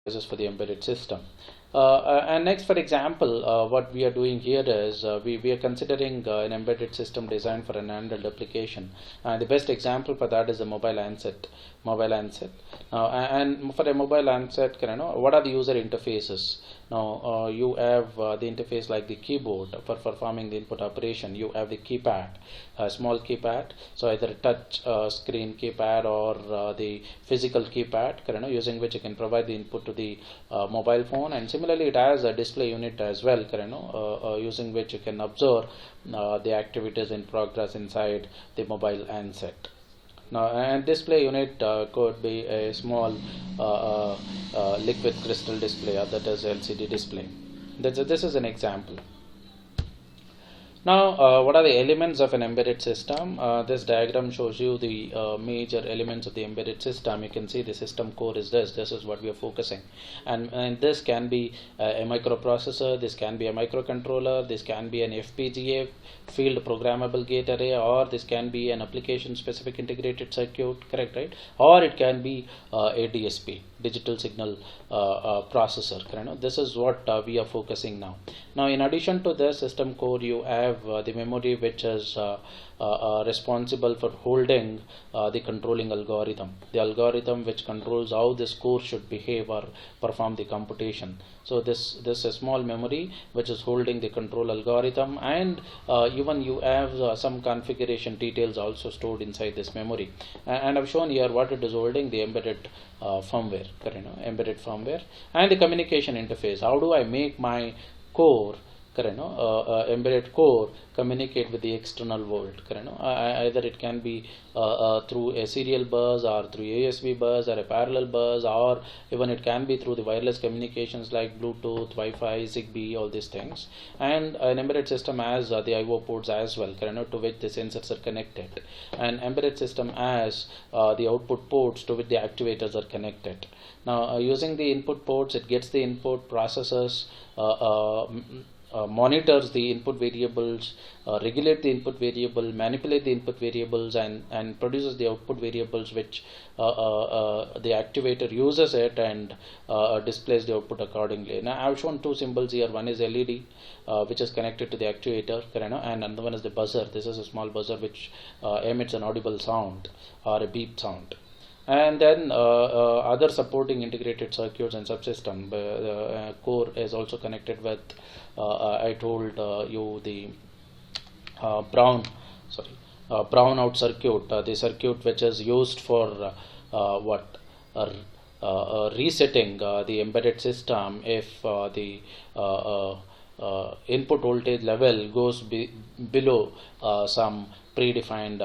devices for the embedded system. And next, for example, what we are doing here is we are considering an embedded system designed for an handheld application. And the best example for that is a mobile handset. And for a mobile handset, what are the user interfaces? Now you have the interface like the keyboard for performing the input operation. You have the keypad, a small keypad. So either a touch screen keypad or the physical keypad, using which you can provide the input to the mobile phone. And similarly, it has a display unit as well, using which you can observe the activities in progress inside the mobile handset. Now, and display unit could be a small liquid crystal display, or that is LCD display. This is an example. Now, what are the elements of an embedded system? This diagram shows you the major elements of the embedded system. You can see the system core is this. This is what we are focusing. And this can be a microprocessor, this can be a microcontroller, this can be an FPGA, field programmable gate array, or this can be an application specific integrated circuit, correct, right? Or it can be a DSP, digital signal processor. This is what we are focusing now. Now, in addition to the system core, you have the memory, which is responsible for holding the controlling algorithm, the algorithm which controls how this core should behave or perform the computation. So this is a small memory which is holding the control algorithm, and even you have some configuration details also stored inside this memory. And I've shown here what it is holding: the embedded firmware, embedded firmware, and the communication interface. How do I make my core, embedded core, communicate with the external world? Either it can be through a serial bus, or through ASSP bus, or a parallel bus, or even it can be through the wireless communications like Bluetooth, Wi-Fi, Zigbee, all these things. And an embedded system has the I/O ports as well, to which the sensors are connected. And embedded system has the output ports to which the actuators are connected. Now, using the input ports, it gets the input, processes, monitors the input variables, regulate the input variable, manipulate the input variables, and produces the output variables, which the activator uses it and displays the output accordingly. Now, I've shown two symbols here. One is LED, which is connected to the actuator, and another one is the buzzer. This is a small buzzer which emits an audible sound or a beep sound. And then other supporting integrated circuits and subsystem. The core is also connected with, I told you, the brown out circuit, the circuit which is used for resetting the embedded system if the input voltage level goes below some predefined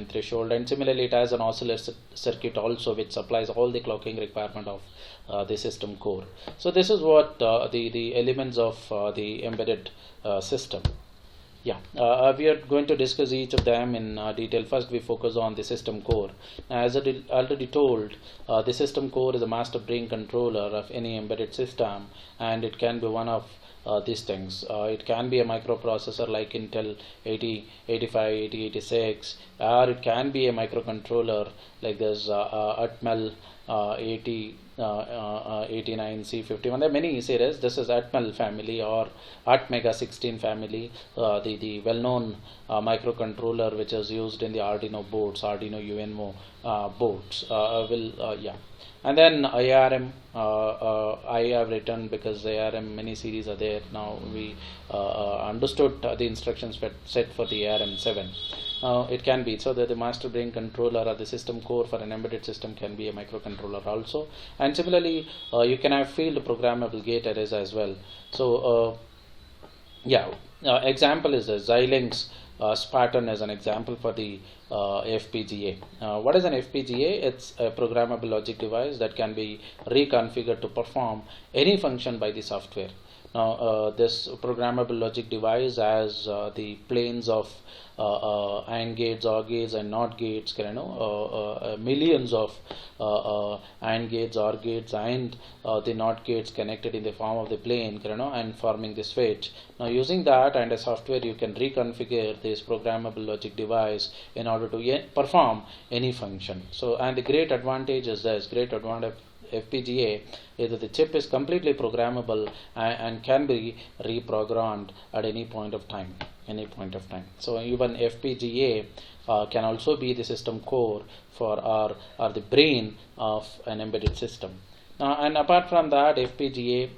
threshold. And similarly, it has an oscillator circuit also, which supplies all the clocking requirement of the system core. So this is what the elements of the embedded system. We are going to discuss each of them in detail. First, we focus on the system core. Now, as I already told, the system core is a master brain controller of any embedded system, and it can be one of these things. It can be a microprocessor like Intel 8085, 8086, or it can be a microcontroller like this Atmel 89C51. There are many series. This is Atmel family or Atmega 16 family, the well-known microcontroller which is used in the Arduino boards, Arduino UNO boards. And then ARM, I have written because ARM many series are there. Now we understood the instructions set for the ARM 7. It can be so that the master brain controller or the system core for an embedded system can be a microcontroller also. And similarly, you can have field programmable gate arrays as well. So example is the Xilinx Spartan as an example for the FPGA. What is an FPGA? It's a programmable logic device that can be reconfigured to perform any function by the software. Now, this programmable logic device has the planes of AND gates, OR gates, and NOT gates. Millions of AND gates, OR gates, and the NOT gates connected in the form of the plane, and forming the switch. Now, using that and a software, you can reconfigure this programmable logic device in order to perform any function. So, and the great advantage is this. FPGA is that the chip is completely programmable and can be reprogrammed at any point of time. So even FPGA can also be the system core for or the brain of an embedded system. And apart from that, FPGA,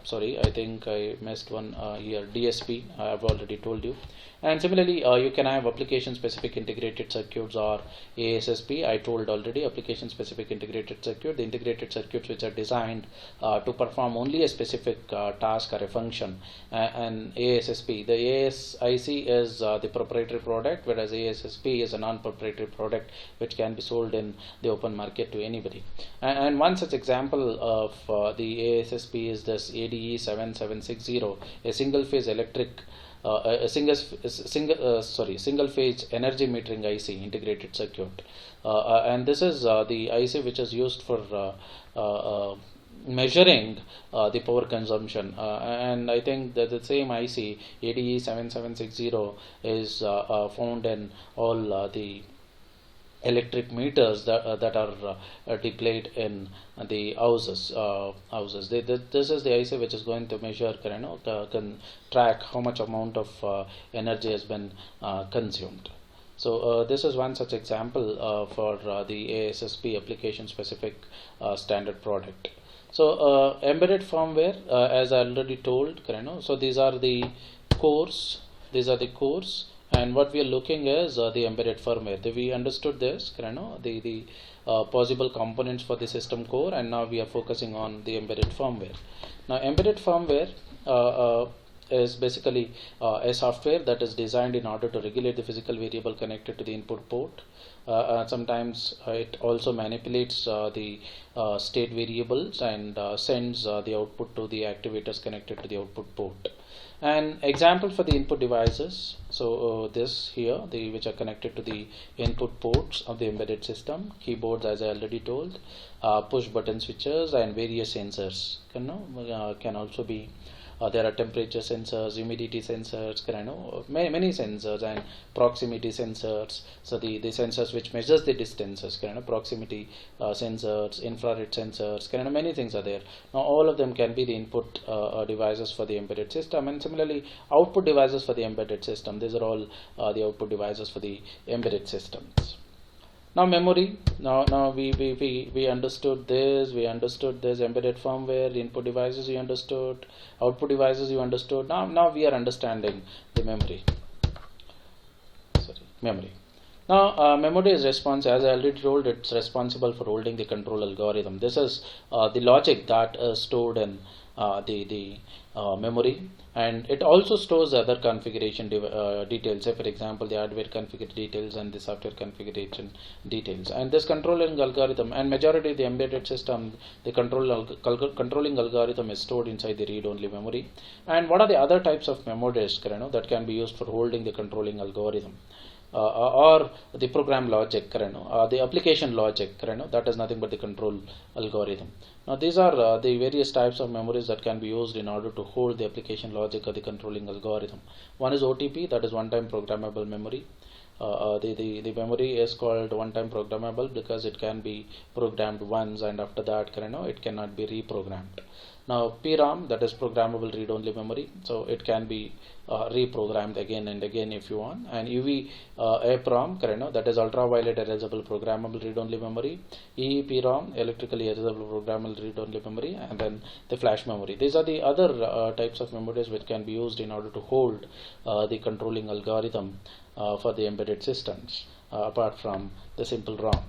sorry, I think I missed one here, DSP, I have already told you. And similarly, you can have application specific integrated circuits or ASSP. I told already, application specific integrated circuit, the integrated circuits which are designed to perform only a specific task or a function. And ASSP, the ASIC is the proprietary product, whereas ASSP is a non-proprietary product which can be sold in the open market to anybody. And one such example of the ASSP is this ADE 7760, a single phase electric single phase energy metering IC integrated circuit, and this is the IC which is used for measuring the power consumption, and I think that the same IC ADE 7760 is found in all the electric meters that are displayed in the houses. This is the IC which is going to measure, can track how much amount of energy has been consumed. So this is one such example for the ASSP application specific standard product. So embedded firmware, as I already told, so these are the cores. And what we are looking is the embedded firmware. We understood this, the possible components for the system core, and now we are focusing on the embedded firmware. Now, embedded firmware is basically a software that is designed in order to regulate the physical variable connected to the input port. Sometimes it also manipulates the state variables and sends the output to the activators connected to the output port. An example for the input devices, so this here, which are connected to the input ports of the embedded system, keyboards as I already told, push button switches and various sensors can also be. There are temperature sensors, humidity sensors, many sensors, and proximity sensors. So the sensors which measures the distances, proximity sensors, infrared sensors, many things are there. Now all of them can be the input devices for the embedded system, and similarly output devices for the embedded system. These are all the output devices for the embedded systems. Now memory. Now we understood this. We understood this embedded firmware, input devices you understood, output devices you understood. Now we are understanding the memory. Memory. Now memory is responsible, as I already told, it's responsible for holding the control algorithm. This is the logic that is stored in the memory, and it also stores other configuration details. Say for example the hardware configuration details and the software configuration details. And this controlling algorithm, and majority of the embedded system, the controlling algorithm is stored inside the read-only memory. And what are the other types of memories that can be used for holding the controlling algorithm? Or the program logic, the application logic, that is nothing but the control algorithm. Now these are the various types of memories that can be used in order to hold the application logic or the controlling algorithm. One is OTP, that is one-time programmable memory. The memory is called one-time programmable because it can be programmed once, and after that, it cannot be reprogrammed. Now PROM, that is programmable read-only memory, so it can be reprogrammed again and again if you want. And EEPROM, that is ultraviolet erasable programmable read-only memory. EEPROM, electrically erasable programmable read-only memory, and then the flash memory. These are the other types of memories which can be used in order to hold the controlling algorithm for the embedded systems, apart from the simple ROM.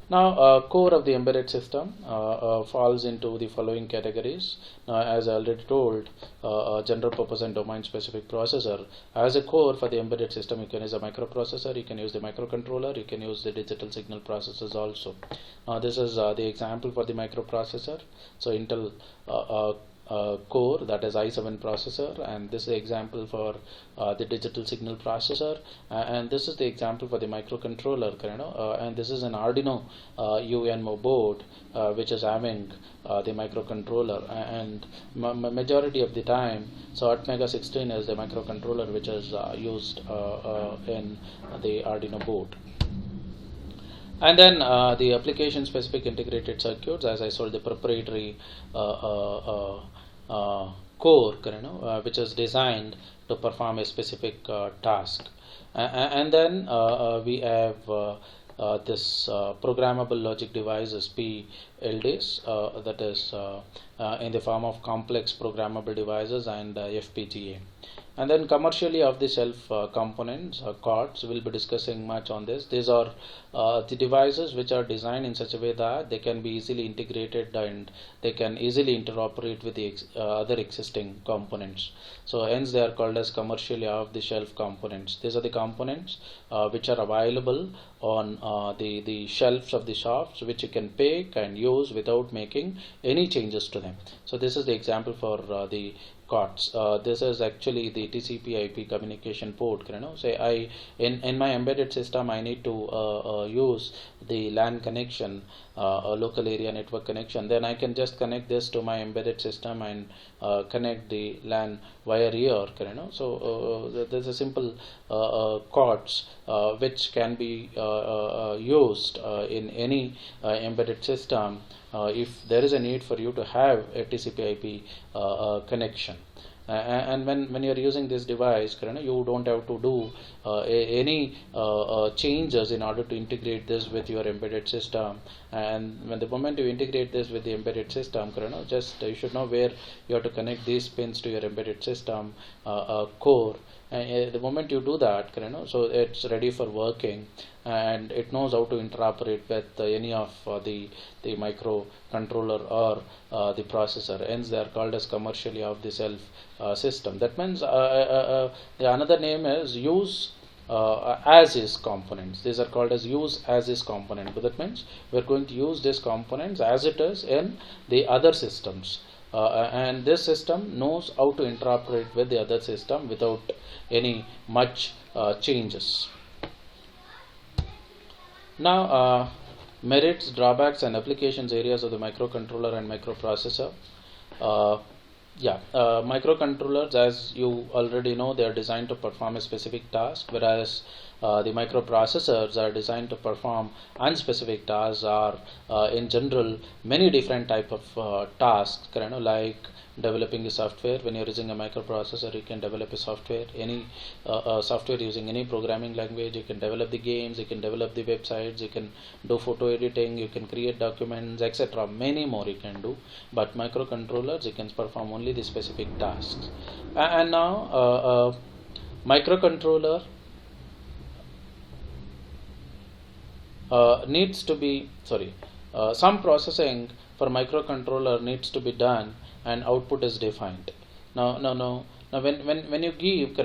Now, core of the embedded system falls into the following categories. Now, as I already told, general purpose and domain specific processor. As a core for the embedded system, you can use a microprocessor, you can use the microcontroller, you can use the digital signal processors also. This is the example for the microprocessor. So Intel core, that is i7 processor, and this is the example for the digital signal processor, and this is the example for the microcontroller, and this is an Arduino UNO board which is having the microcontroller, and majority of the time, so ATmega16 is the microcontroller which is used in the Arduino board. And then the application specific integrated circuits, as I told, the proprietary core, which is designed to perform a specific task. And then we have this programmable logic devices, PLDs, that is in the form of complex programmable devices, and FPGA. And then commercially off the shelf components, cards, we'll be discussing much on this. These are the devices which are designed in such a way that they can be easily integrated and they can easily interoperate with the other existing components. So hence they are called as commercially off the shelf components. These are the components which are available on the shelves of the shops, which you can pick and use without making any changes to them. So this is the example for the cards. This is actually the TCP/IP communication port. Say in my embedded system I need to use the LAN connection, a local area network connection. Then I can just connect this to my embedded system and connect the LAN via here. So there's a simple cards which can be used in any embedded system if there is a need for you to have a TCP/IP connection. And when you are using this device, you don't have to do any changes in order to integrate this with your embedded system. And when the moment you integrate this with the embedded system, just you should know where you have to connect these pins to your embedded system core. And the moment you do that, so it's ready for working, and it knows how to interoperate with any of the microcontroller or the processor. Hence they are called as commercially off the shelf system. That means the another name is use as is components. These are called as use as is component. But that means we are going to use these components as it is in the other systems. And this system knows how to interoperate with the other system without any much changes. Now, merits, drawbacks, and applications areas of the microcontroller and microprocessor. Microcontrollers, as you already know, they are designed to perform a specific task, whereas the microprocessors are designed to perform unspecific tasks, or in general many different type of tasks, like developing a software. When you're using a microprocessor, you can develop a software, any software using any programming language. You can develop the games, you can develop the websites, you can do photo editing, you can create documents, etc. Many more you can do. But microcontrollers, you can perform only the specific tasks. And now microcontroller needs to be some processing for microcontroller needs to be done, and output is defined. Now when you give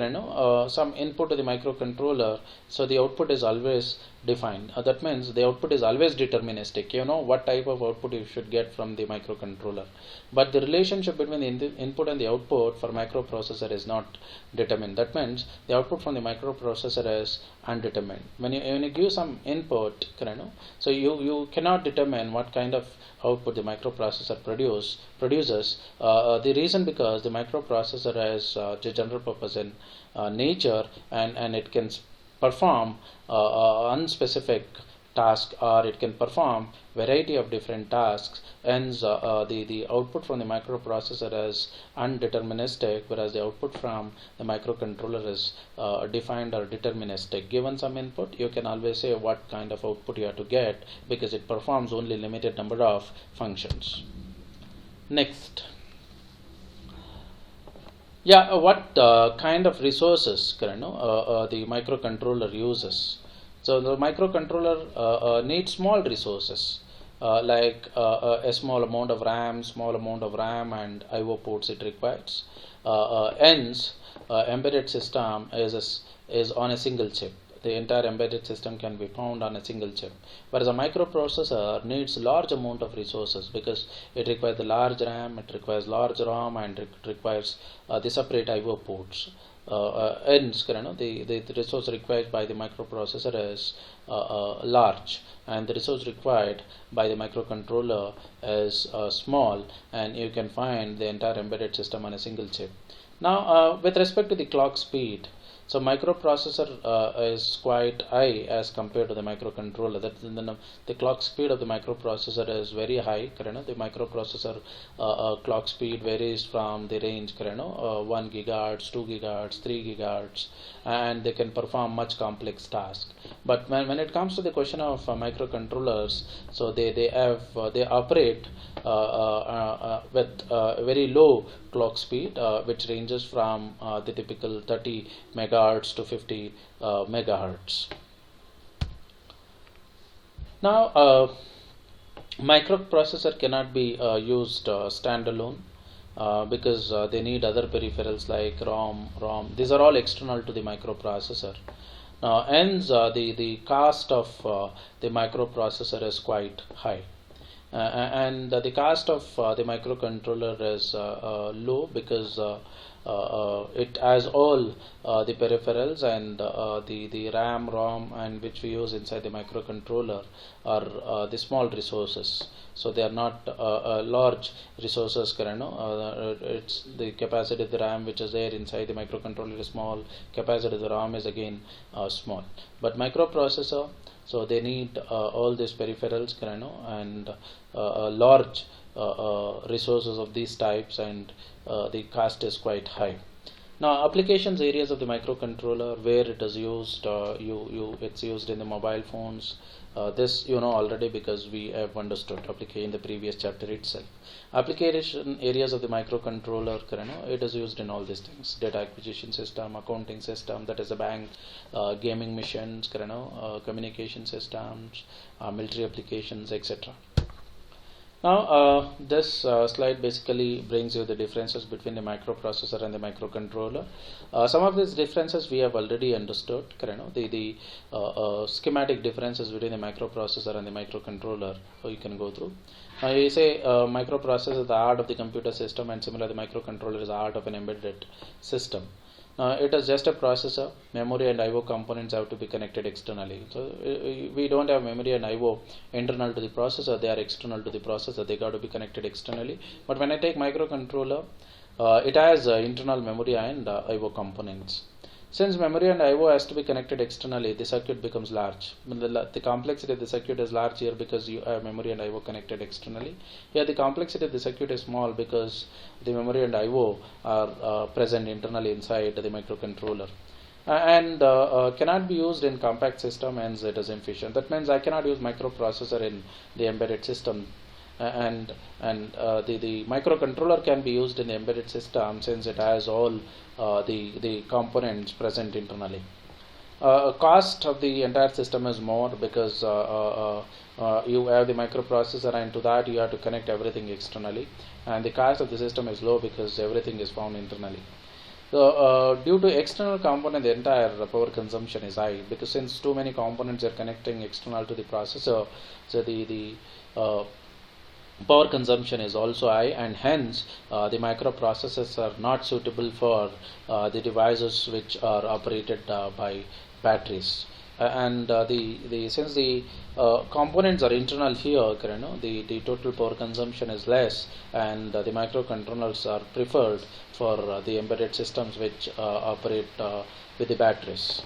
some input to the microcontroller, so the output is always defined. That means the output is always deterministic. You know what type of output you should get from the microcontroller, but the relationship between the input and the output for microprocessor is not determined. That means the output from the microprocessor is undetermined. When you give some input, so you cannot determine what kind of output the microprocessor produces. The reason because the microprocessor is general purpose in nature, and it can perform unspecific task, or it can perform variety of different tasks. Hence the output from the microprocessor is undeterministic, whereas the output from the microcontroller is defined or deterministic. Given some input, you can always say what kind of output you have to get, because it performs only limited number of functions. Next, what kind of resources the microcontroller uses. So the microcontroller needs small resources, like a small amount of RAM, and I/O ports it requires. Hence, embedded system is on a single chip. The entire embedded system can be found on a single chip, whereas a microprocessor needs large amount of resources, because it requires the large RAM, it requires large ROM, and it requires the separate I/O ports. Hence, the resource required by the microprocessor is large, and the resource required by the microcontroller is small, and you can find the entire embedded system on a single chip. Now, with respect to the clock speed, So microprocessor is quite high as compared to the microcontroller. That the clock speed of the microprocessor is very high. The microprocessor clock speed varies from the range 1 gigahertz, 2 gigahertz, 3 gigahertz, and they can perform much complex tasks. But when it comes to the question of microcontrollers, so they operate with very low clock speed, which ranges from the typical 30 megahertz to 50 megahertz. Now, microprocessor cannot be used standalone because they need other peripherals like ROM. These are all external to the microprocessor. Hence, the cost of the microprocessor is quite high. And the cost of the microcontroller is low because it has all the peripherals, and the RAM, ROM, and which we use inside the microcontroller are the small resources. So they are not large resources. It's the capacity of the RAM which is there inside the microcontroller is small. Capacity of the ROM is again small. But microprocessor, so they need all these peripherals, and large resources of these types, and the cost is quite high. Now, applications areas of the microcontroller where it is used, it's used in the mobile phones. This you know already because we have understood in the previous chapter itself. Application areas of the microcontroller, it is used in all these things: data acquisition system, accounting system, that is a bank, gaming machines, communication systems, military applications, etc. Now, this slide basically brings you the differences between the microprocessor and the microcontroller. Some of these differences we have already understood. The schematic differences between the microprocessor and the microcontroller, you can go through. Now, you say microprocessor is the heart of the computer system, and similarly, the microcontroller is the heart of an embedded system. It is just a processor. Memory and I/O components have to be connected externally. So we don't have memory and I/O internal to the processor; they are external to the processor. They got to be connected externally. But when I take microcontroller, it has internal memory and I/O components. Since memory and I/O has to be connected externally, the circuit becomes large. The complexity of the circuit is large here because you have memory and I/O connected externally. Here the complexity of the circuit is small because the memory and I/O are present internally inside the microcontroller. And cannot be used in compact system, hence it is inefficient. That means I cannot use microprocessor in the embedded system, and the microcontroller can be used in the embedded system since it has all the components present internally. Cost of the entire system is more because you have the microprocessor, and to that you have to connect everything externally, and the cost of the system is low because everything is found internally. So due to external component, the entire power consumption is high because since too many components are connecting external to the processor, so the power consumption is also high, and hence the microprocessors are not suitable for the devices which are operated by batteries. And since the components are internal here, the total power consumption is less, and the microcontrollers are preferred for the embedded systems which operate with the batteries.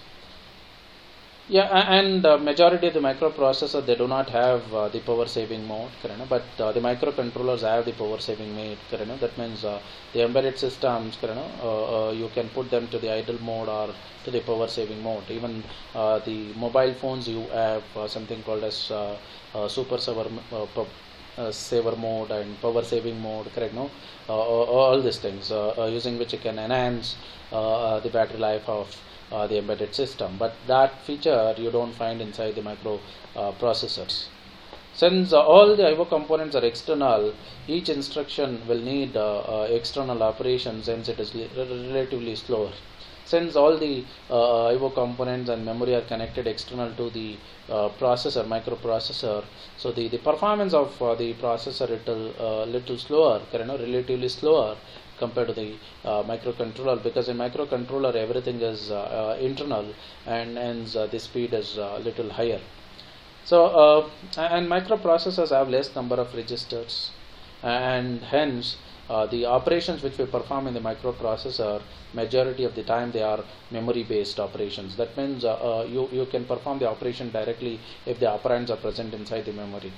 Yeah, and majority of the microprocessor, they do not have the power saving mode, but the microcontrollers have the power saving mode. That means the embedded systems, you can put them to the idle mode or to the power saving mode. Even the mobile phones, you have something called as super saver mode and power saving mode. All these things using which you can enhance the battery life of the embedded system, but that feature you don't find inside the microprocessors. Since all the I/O components are external, each instruction will need external operations, since it is relatively slower. Since all the I/O components and memory are connected external to the microprocessor, so the performance of the processor little slower, relatively slower compared to the microcontroller, because in microcontroller everything is internal, and hence the speed is little higher. So and microprocessors have less number of registers, and hence the operations which we perform in the microprocessor, majority of the time they are memory based operations. That means you can perform the operation directly if the operands are present inside the memory.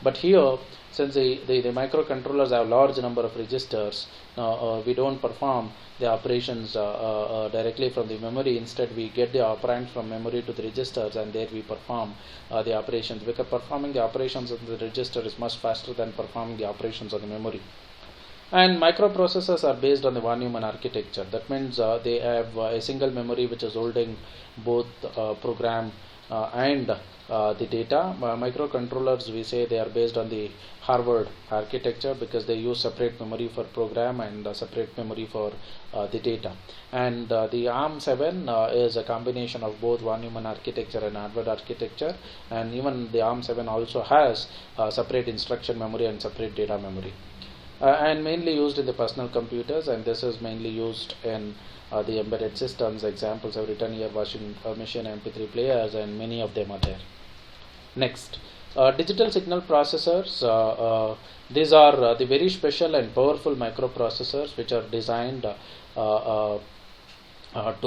But here, since the microcontrollers have large number of registers, we don't perform the operations directly from the memory. Instead, we get the operand from memory to the registers, and there we perform the operations, because performing the operations on the register is much faster than performing the operations on the memory. And microprocessors are based on the Von Neumann architecture. That means they have a single memory which is holding both program and the data. Microcontrollers, we say they are based on the Harvard architecture because they use separate memory for program and separate memory for the data. And the ARM7 is a combination of both Von Neumann architecture and Harvard architecture, and even the ARM7 also has separate instruction memory and separate data memory. And mainly used in the personal computers, and this is mainly used in the embedded systems. Examples I've written here: washing machine, MP3 players, and many of them are there. Next, digital signal processors. These are the very special and powerful microprocessors which are designed to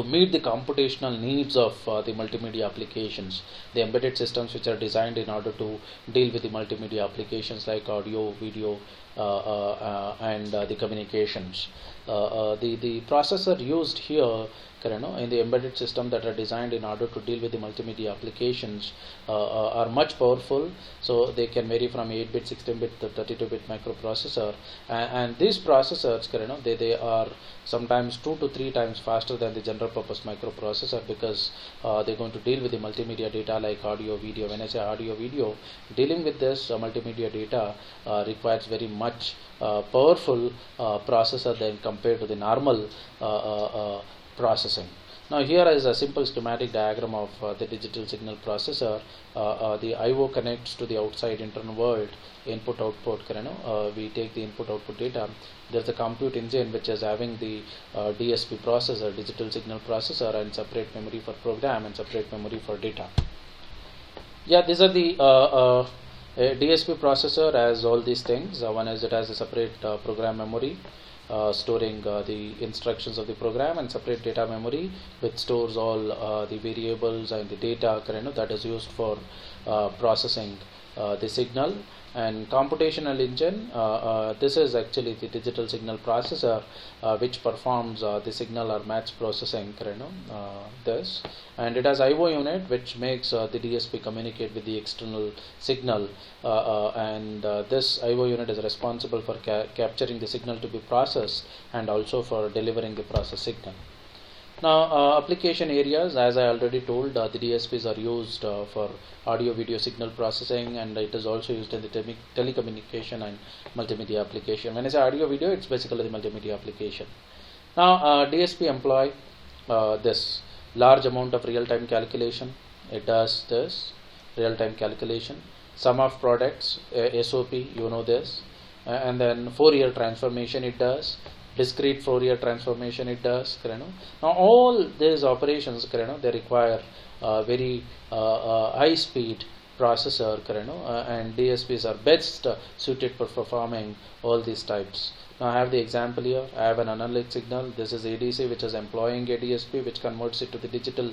meet the computational needs of the multimedia applications. The embedded systems which are designed in order to deal with the multimedia applications like audio, video, and the communications. The processor used here in the embedded system that are designed in order to deal with the multimedia applications are much powerful. So they can vary from 8-bit, 16-bit to 32-bit microprocessor, and these processors they are sometimes 2 to 3 times faster than the general purpose microprocessor, because they're going to deal with the multimedia data like audio, video. When I say audio, video, dealing with this multimedia data requires very much powerful processor than compared to the normal processing. Now here is a simple schematic diagram of the digital signal processor. The I/O connects to the outside internal world, input output. We take the input output data. There's a compute engine which is having the DSP processor, digital signal processor, and separate memory for program and separate memory for data. Yeah, these are the DSP processor has all these things. One is it has a separate program memory storing the instructions of the program, and separate data memory which stores all the variables and the data that is used for processing the signal. And computational engine, this is actually the digital signal processor which performs the signal or match processing, this. And it has I/O unit which makes the DSP communicate with the external signal, and this I/O unit is responsible for capturing the signal to be processed and also for delivering the process signal. Now application areas, as I already told, the DSPs are used for audio video signal processing, and it is also used in the telecommunication and multimedia application. When I say audio video, it's basically the multimedia application. Now DSP employ this large amount of real-time calculation. It does this real-time calculation, sum of products, SOP, you know this, and then Fourier transformation it does, discrete Fourier transformation it does. Now all these operations they require very high speed processor, and DSPs are best suited for performing all these types. Now I have the example here. I have an analog signal. This is ADC which is employing a DSP which converts it to the digital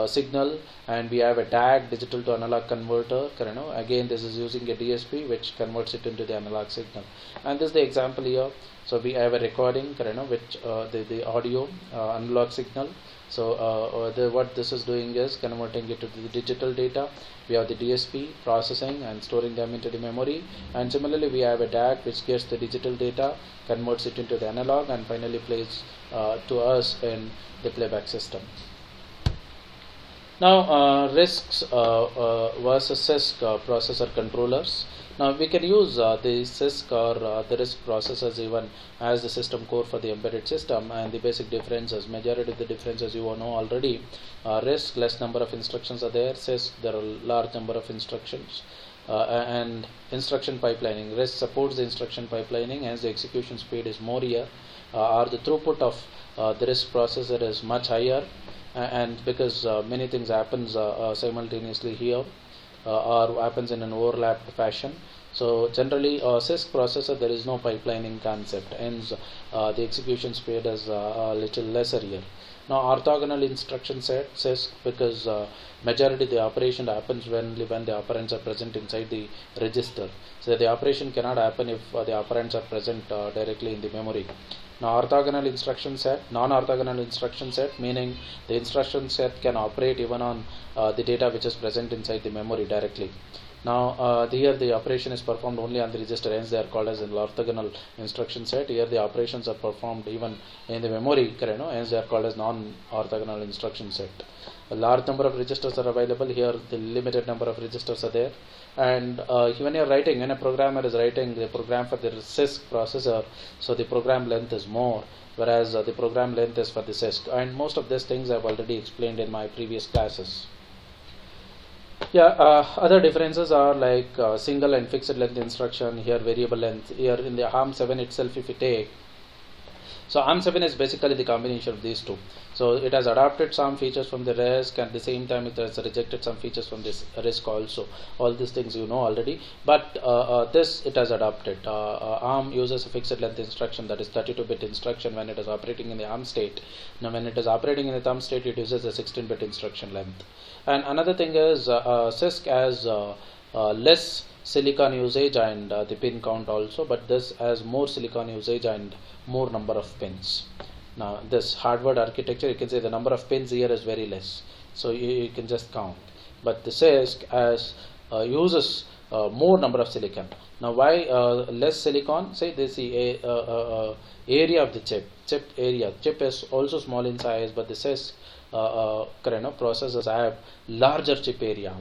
signal, and we have a DAC, digital to analog converter. Again this is using a DSP which converts it into the analog signal, and this is the example here. So we have a recording, which the audio analog signal. So what this is doing is converting it to the digital data. We have the DSP processing and storing them into the memory, and similarly we have a DAC which gets the digital data, converts it into the analog, and finally plays to us in the playback system. Now RISCs versus CISC processor controllers. Now we can use the CISC or the RISC processors even as the system core for the embedded system, and the basic differences, majority of the differences you all know already. RISC, less number of instructions are there. CISC, there are large number of instructions, and instruction pipelining. RISC supports the instruction pipelining, hence the execution speed is more here, or the throughput of the RISC processor is much higher, and because many things happens simultaneously here, or happens in an overlapped fashion. So generally CISC processor there is no pipelining concept, hence the execution speed is a little lesser here. Now orthogonal instruction set CISC, because majority the operation happens when the operands are present inside the register. So the operation cannot happen if the operands are present directly in the memory. Now orthogonal instruction set, non-orthogonal instruction set, meaning the instruction set can operate even on the data which is present inside the memory directly. Now here the operation is performed only on the register, hence they are called as an orthogonal instruction set. Here the operations are performed even in the memory, hence they are called as non-orthogonal instruction set. A large number of registers are available here, the limited number of registers are there. And when you are writing, when a programmer is writing the program for the CISC processor, so the program length is more, whereas the program length is for the CISC. And most of these things I have already explained in my previous classes. Yeah, other differences are like single and fixed length instruction, here variable length. Here in the ARM7 itself, if you take, so ARM7 is basically the combination of these two. So it has adopted some features from the RISC, and at the same time it has rejected some features from this RISC also. All these things you know already, but this it has adopted. ARM uses a fixed length instruction, that is 32-bit instruction when it is operating in the ARM state. Now when it is operating in the thumb state, it uses a 16-bit instruction length. And another thing is CISC has less silicon usage and the pin count also, but this has more silicon usage and more number of pins. Now this hardware architecture, you can say the number of pins here is very less, so you can just count. But the CISC has uses more number of silicon. Now why less silicon? Say this area of the chip area. Chip is also small in size, but the CISC processors have larger chip area.